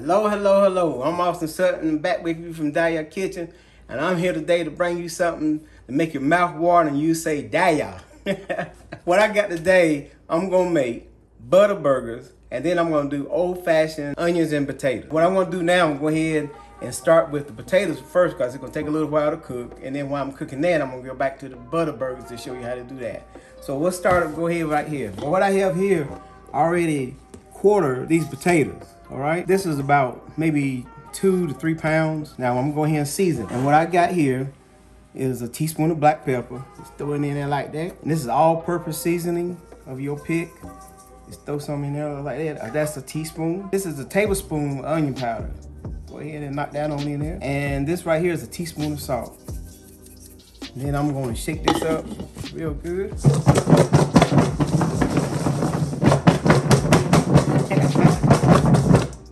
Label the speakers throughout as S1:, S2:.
S1: Hello, hello, hello. I'm Austin Sutton, back with you from DADYA'S Kitchen, and I'm here today to bring you something to make your mouth water and you say DADYA. What I got today, I'm gonna make butter burgers, and then I'm gonna do old-fashioned onions and potatoes. What I'm gonna do now, I'm gonna go ahead and start with the potatoes first because it's gonna take a little while to cook, and then while I'm cooking that, I'm gonna go back to the butter burgers to show you how to do that. So let's start, go ahead right here. Well, what I have here, already quarter these potatoes. All right, this is about maybe 2 to 3 pounds. Now I'm gonna go ahead and season. And what I got here is a teaspoon of black pepper. Just throw it in there like that. And this is all-purpose seasoning of your pick. Just throw some in there like that. That's a teaspoon. This is a tablespoon of onion powder. Go ahead and knock that on in there. And this right here is a teaspoon of salt. And then I'm gonna shake this up real good.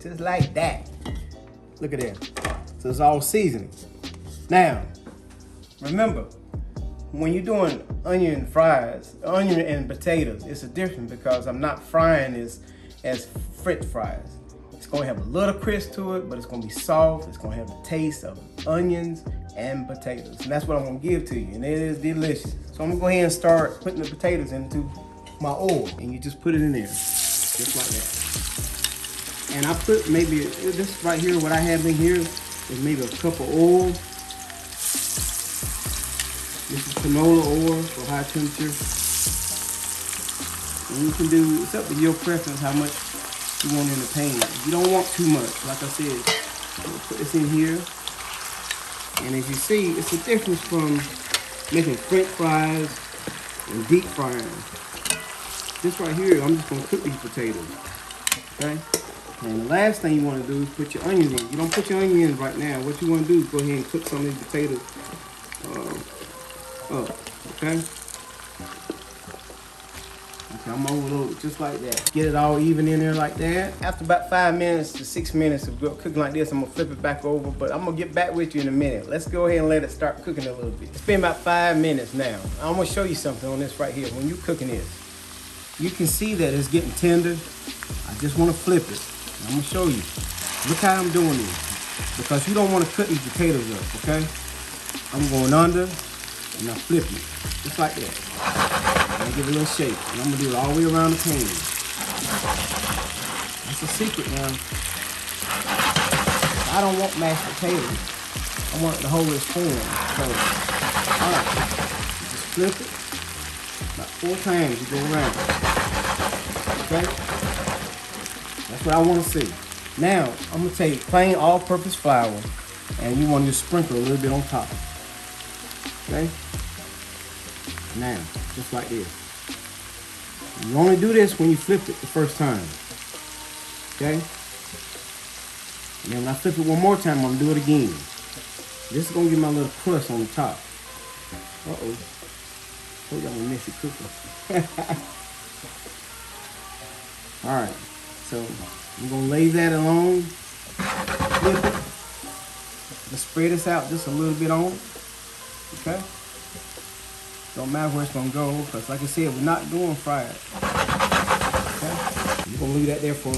S1: Just like that. Look at that. So it's all seasoning. Now, remember, when you're doing onion fries, onion and potatoes, it's a difference because I'm not frying this as French fries. It's gonna have a little crisp to it, but it's gonna be soft. It's gonna have the taste of onions and potatoes. And that's what I'm gonna give to you, and it is delicious. So I'm gonna go ahead and start putting the potatoes into my oil, and you just put it in there, just like that. And I put maybe, this right here, what I have in here is maybe a cup of oil. This is canola oil for high temperature. And you can do, it's up to your preference how much you want in the pan. You don't want too much, like I said. I'll put this in here. And as you see, it's a difference from making French fries and deep frying. This right here, I'm just gonna cook these potatoes, okay? And the last thing you want to do is put your onions in. You don't put your onions in right now. What you want to do is go ahead and cook some of these potatoes up, okay? Okay, I'm overload it just like that. Get it all even in there like that. After about 5 minutes to 6 minutes of cooking like this, I'm gonna flip it back over, but I'm gonna get back with you in a minute. Let's go ahead and let it start cooking a little bit. It's been about 5 minutes now. I'm gonna show you something on this right here. When you're cooking this, you can see that it's getting tender. I just wanna flip it. I'm gonna show you. Look how I'm doing this. Because you don't want to cut these potatoes up, okay? I'm going under and I'm flipping it. Just like that. I'm gonna give it a little shake. And I'm gonna do it all the way around the pan. That's the secret now. I don't want mashed potatoes. I want it to hold its form. So, alright. Just flip it. About 4 times you go around. Okay? That's what I want to see. Now, I'm going to take plain all-purpose flour, and you want to just sprinkle a little bit on top. Okay? Now, just like this. You only do this when you flip it the first time. Okay? And then when I flip it one more time, I'm going to do it again. This is going to give my little crust on the top. Uh-oh. Told you I'm a messy cooker. All right. So I'm gonna lay that alone, flip it, just spread this out just a little bit on, okay? Don't matter where it's gonna go, because like I said, we're not doing fried, okay? You're gonna leave that there for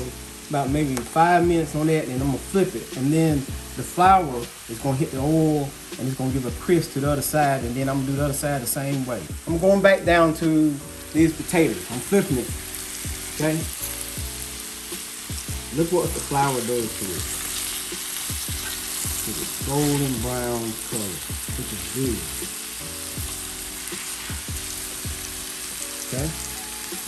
S1: about maybe 5 minutes on that, and I'm gonna flip it, and then the flour is gonna hit the oil, and it's gonna give a crisp to the other side, and then I'm gonna do the other side the same way. I'm going back down to these potatoes. I'm flipping it, okay? Look what the flour does to it. It's a golden brown color, which is good. Okay?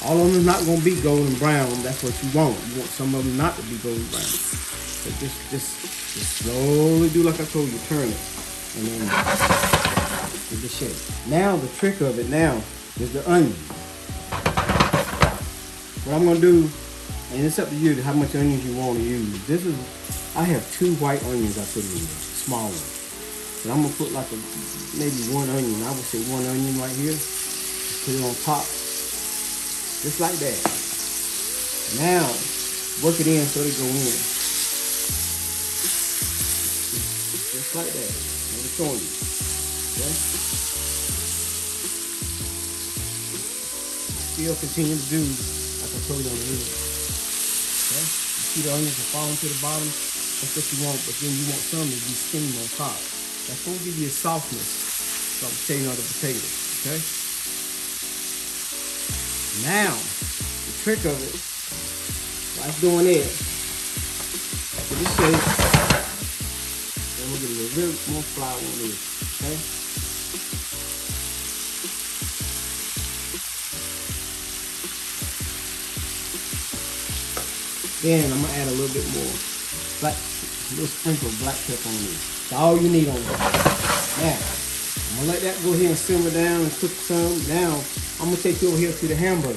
S1: All of them is not going to be golden brown. That's what you want. You want some of them not to be golden brown. So just slowly do like I told you, turn it. And then give it a shake. Now the trick of it now is the onion. What I'm going to do, and it's up to you how much onions you want to use. I have 2 white onions I put in there, small ones. And I'm gonna put like maybe 1 onion. I would say 1 onion right here. Put it on top, just like that. Now, work it in so they go in. Just like that. I'm showing you. Okay? Still continue to do like I told you on the video. Okay? See the onions are falling to the bottom? That's what you want, but then you want some to be steamed on top. That's gonna give you a softness. So I'm taking out the potatoes, okay? Now, the trick of it, while it's doing it, after this shape, then we'll get a little bit more flour on this, okay? Then I'm gonna add a little bit more black, a little sprinkle of black pepper on this. That's all you need on it. Now, I'm gonna let that go ahead and simmer down and cook some. Now, I'm gonna take you over here to the hamburger.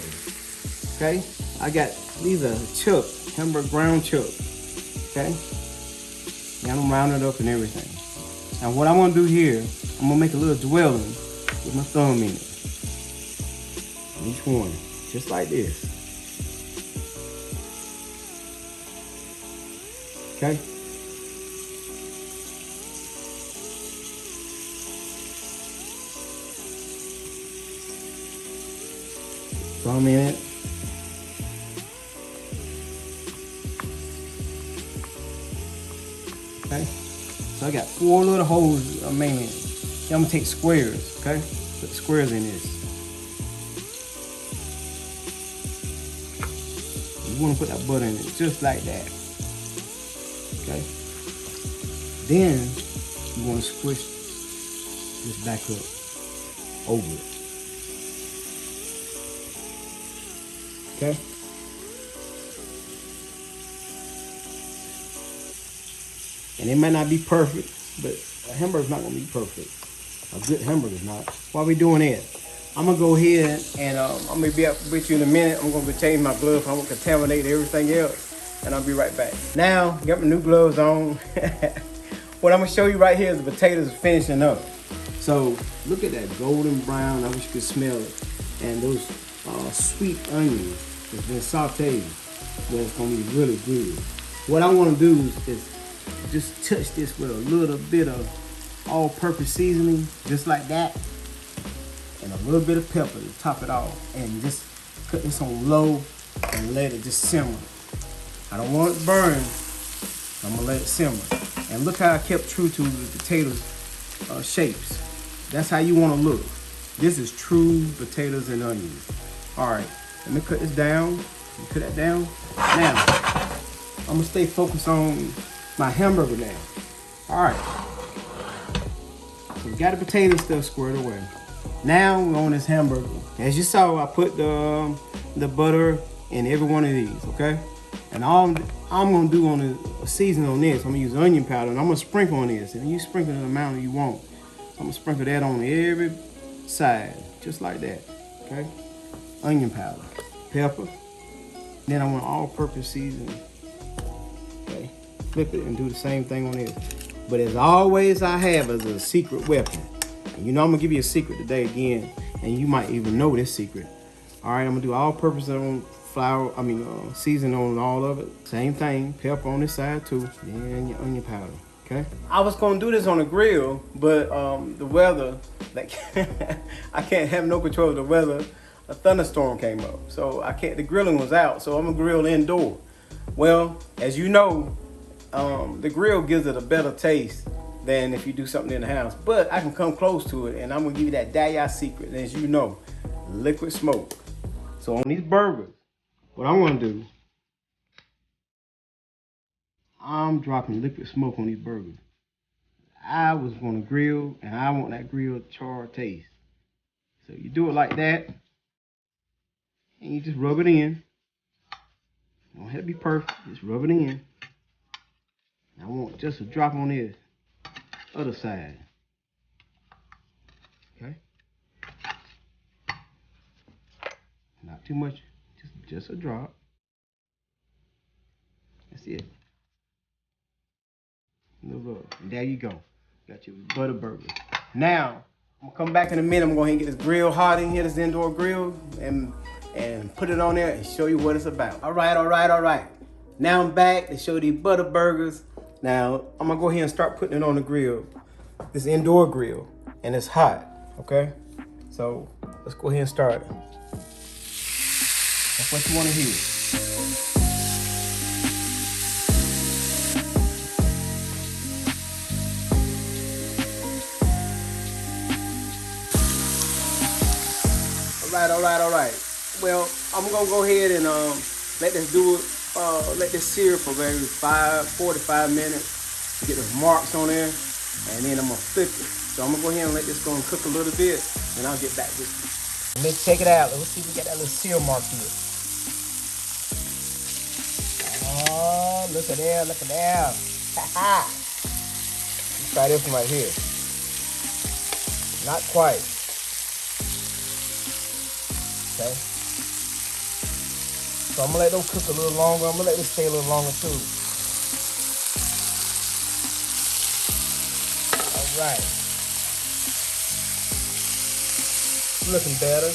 S1: Okay? I got, these are chuck, hamburger ground chuck. Okay? Got them rounded up and everything. Now what I'm gonna do here, I'm gonna make a little dwelling with my thumb in it. Each one, just like this. Okay? Thumb in it. Okay? So I got 4 little holes I made in it. Now I'm gonna take squares, okay? Put the squares in this. You wanna put that butter in it just like that. Okay. Then you want to squish this back up over it. Okay. And it might not be perfect, but a hamburger's not gonna be perfect. A good hamburger's not. While we doing that, I'm gonna go ahead and I'm gonna be up with you in a minute. I'm gonna change my gloves. I'm gonna contaminate everything else. And I'll be right back. Now, got my new gloves on. What I'm gonna show you right here is the potatoes finishing up. So look at that golden brown, I wish you could smell it. And those sweet onions that's been sauteed, but it's gonna be really good. What I wanna do is just touch this with a little bit of all-purpose seasoning, just like that. And a little bit of pepper to top it off. And just cut this on low and let it just simmer. I don't want it to burn, so I'm gonna let it simmer. And look how I kept true to the potatoes shapes. That's how you wanna look. This is true potatoes and onions. All right, let me cut this down. Cut that down. Now, I'm gonna stay focused on my hamburger now. All right, so we got the potato stuff squared away. Now we're on this hamburger. As you saw, I put the butter in every one of these, okay? And all I'm gonna do on the season on this, I'm gonna use onion powder and I'm gonna sprinkle on this. And you sprinkle the amount that you want. I'm gonna sprinkle that on every side, just like that, okay? Onion powder, pepper. Then I want all-purpose seasoning, okay? Flip it and do the same thing on this. But as always, I have as a secret weapon. And you know I'm gonna give you a secret today again, and you might even know this secret. All right, I'm gonna do all-purpose on flour, season on all of it. Same thing, pepper on this side too, and your onion powder, okay? I was gonna do this on the grill, but the weather, like, I can't have no control of the weather. A thunderstorm came up, so the grilling was out, so I'm gonna grill indoor. Well, as you know, the grill gives it a better taste than if you do something in the house, but I can come close to it, and I'm gonna give you that DADYA'S secret, and as you know, liquid smoke. So on these burgers, what I'm gonna do, I'm dropping liquid smoke on these burgers. I was gonna grill, and I want that grilled char taste. So you do it like that, and you just rub it in. You don't have to be perfect, just rub it in. I want just a drop on this other side. Okay? Not too much, just a drop. That's it. Look, and there you go. Got your butter burger. Now, I'm gonna come back in a minute. I'm gonna get this grill hot in here, this indoor grill, and put it on there and show you what it's about. All right. Now I'm back to show these butter burgers. Now, I'm gonna go ahead and start putting it on the grill, this indoor grill, and it's hot, okay? So, let's go ahead and start it. That's what you wanna hear. All right. Well, I'm gonna go ahead and let this let this sear for maybe 45 minutes to get the marks on there, and then I'm gonna flip it. So I'm gonna go ahead and let this go and cook a little bit, and I'll get back with you. Let's check it out. Let's see if we got that little seal mark here. Oh, look at there, look at there. Let's try this one right here. Not quite. Okay. So I'm gonna let them cook a little longer. I'm gonna let this stay a little longer too. All right. Looking better.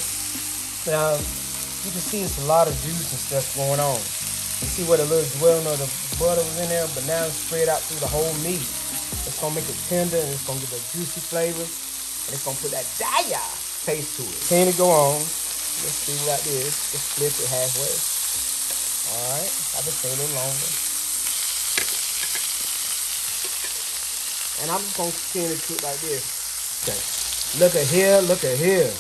S1: Now, you can see it's a lot of juice and stuff going on. You see where the little dwelling of the butter was in there, but now it's spread out through the whole meat. It's gonna make it tender, and it's gonna give a juicy flavor, and it's gonna put that DADYA'S taste to it. Can it go on? Let's see like this. Just flip it halfway. All right, I've been staying a little longer. And I'm just gonna continue to cook like this. Okay. Look at here, look at here.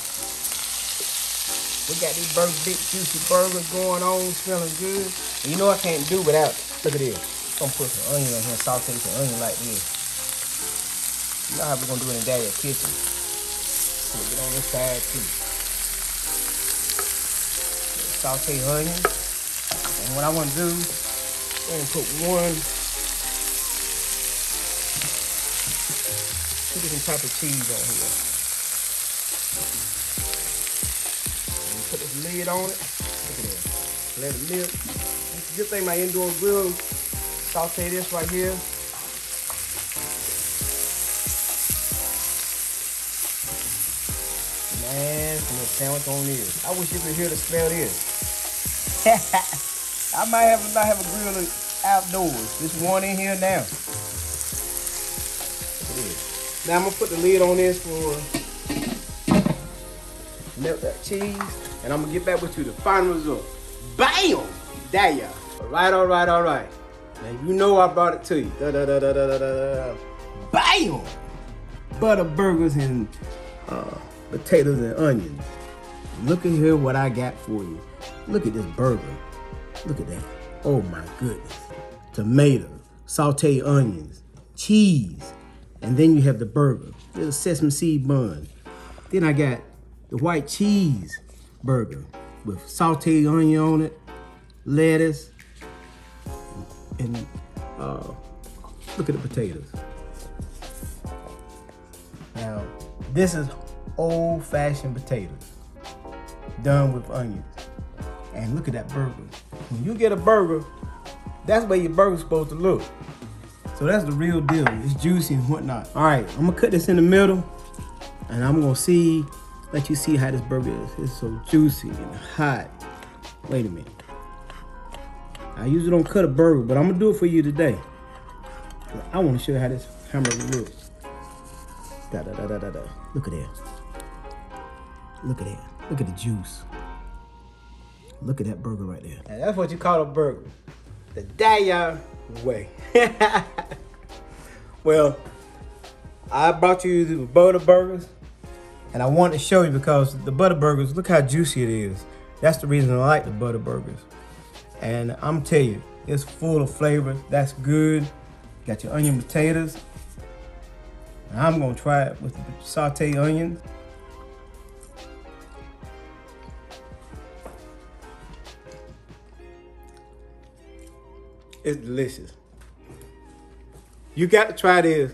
S1: We got these big juicy burgers going on, smelling good. And you know I can't do without, look at this. I'm gonna put some onion on here, saute some onion like this. You know how we're gonna do it in Daddy's kitchen. Put it on this side too. Saute onion. And what I wanna do, I'm gonna put two different types of cheese on here. Put this lid on it. Look at that. Let it live. It's a good thing my indoor grill. Saute this right here. Man, some little sandwich on this. I wish you could hear the smell of this. I might not have a grill outdoors. There's one in here now. Look at this. Now I'm gonna put the lid on this for melt that cheese. And I'm gonna get back with you the final result. Bam! DADYA'S. All right. Now you know I brought it to you. Bam! Butter burgers and potatoes and onions. Look at here what I got for you. Look at this burger. Look at that. Oh my goodness. Tomatoes, sauteed onions, cheese, and then you have the burger. Little sesame seed bun. Then I got the white cheese burger with sauteed onion on it, lettuce, and look at the potatoes. Now, this is old-fashioned potatoes done with onions. And look at that burger. When you get a burger, that's the way your burger's supposed to look. So that's the real deal. It's juicy and whatnot. All right, I'm gonna cut this in the middle, and I'm gonna let you see how this burger is. It's so juicy and hot. Wait a minute. I usually don't cut a burger, but I'm gonna do it for you today. I wanna show you how this hamburger looks. Look at that. Look at that. Look at the juice. Look at that burger right there. And that's what you call a burger. The DADYA'S way. Well, I brought you the butter burgers. And I wanted to show you because the butter burgers, look how juicy it is. That's the reason I like the butter burgers. And I'm telling you, it's full of flavor. That's good. Got your onion potatoes. And I'm gonna try it with the sauteed onions. It's delicious. You got to try this.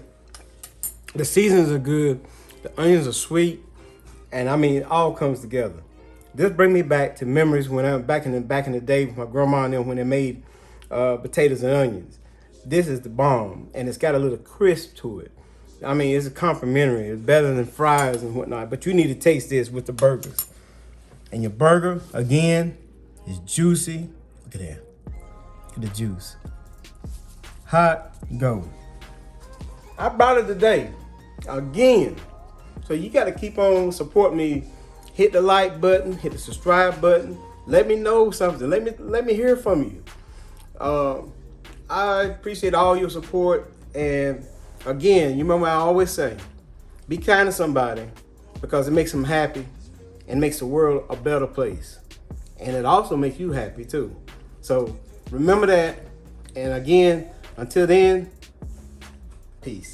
S1: The seasonings are good. The onions are sweet, and I mean, it all comes together. This brings me back to memories when I'm back in the day with my grandma and them when they made potatoes and onions. This is the bomb, and it's got a little crisp to it. I mean, it's a complimentary. It's better than fries and whatnot, but you need to taste this with the burgers. And your burger, again, is juicy. Look at that. Look at the juice. Hot, go. I brought it today, again. So you got to keep on supporting me. Hit the like button, hit the subscribe button. Let me know something. Let me hear from you. I appreciate all your support. And again, you remember I always say, be kind to somebody because it makes them happy. and makes the world a better place. And it also makes you happy too. So remember that. And again, until then, peace.